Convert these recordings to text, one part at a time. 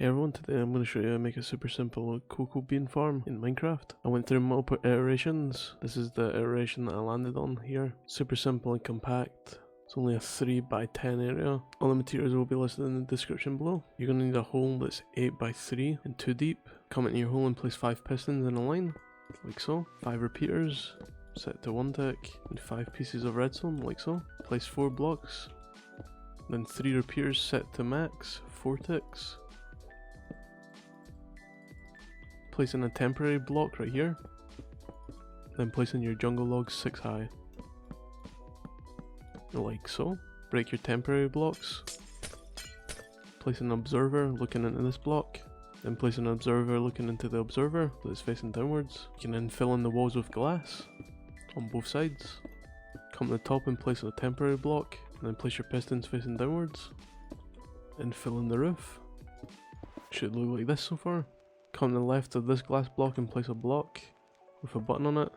Hey everyone, today I'm going to show you how to make a super simple cocoa bean farm in Minecraft. I went through multiple iterations. This is the iteration that I landed on here. Super simple and compact. It's only a 3x10 area. All the materials will be listed in the description below. You're going to need a hole that's 8x3 and 2 deep. Come into your hole and place 5 pistons in a line, like so. 5 repeaters, set to 1 tick, and 5 pieces of redstone, like so. Place 4 blocks, then 3 repeaters set to max, 4 ticks. Place in a temporary block right here, then place in your jungle logs 6 high, like so. Break your temporary blocks, place an observer looking into this block, then place an observer looking into the observer that's facing downwards. You can then fill in the walls with glass on both sides. Come to the top and place a temporary block, and then place your pistons facing downwards, and fill in the roof. Should look like this so far. Come to the left of this glass block and place a block with a button on it,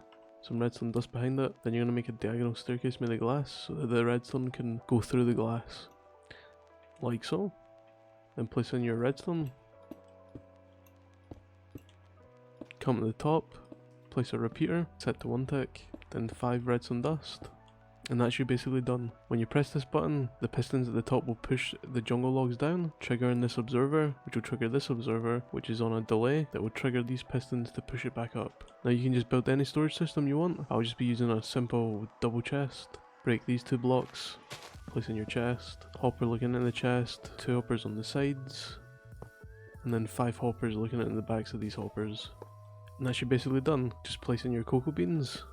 some redstone dust behind it. Then you're going to make a diagonal staircase made of glass so that the redstone can go through the glass, like so. Then place in your redstone. Come to the top, place a repeater, set to 1 tick, then 5 redstone dust. And that's you basically done. When you press this button, the pistons at the top will push the jungle logs down, triggering this observer, which will trigger this observer, which is on a delay that will trigger these pistons to push it back up. Now you can just build any storage system you want. I'll just be using a simple double chest. Break these 2 blocks, place in your chest, hopper looking in the chest, 2 hoppers on the sides, and then 5 hoppers looking at the backs of these hoppers. And that's you basically done. Just place in your cocoa beans,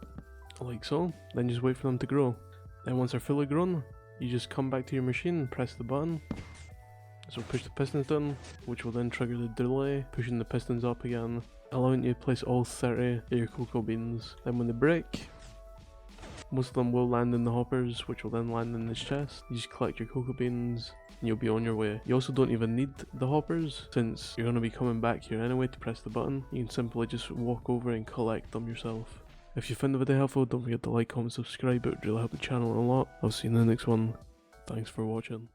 like so, then just wait for them to grow. Then once they're fully grown, you just come back to your machine and press the button. So push the pistons down, which will then trigger the delay, pushing the pistons up again, allowing you to place all 30 of your cocoa beans. Then when they break, most of them will land in the hoppers, which will then land in this chest. You just collect your cocoa beans and you'll be on your way. You also don't even need the hoppers, since you're going to be coming back here anyway to press the button. You can simply just walk over and collect them yourself. If you found the video helpful, don't forget to like, comment, subscribe. It would really help the channel a lot. I'll see you in the next one. Thanks for watching.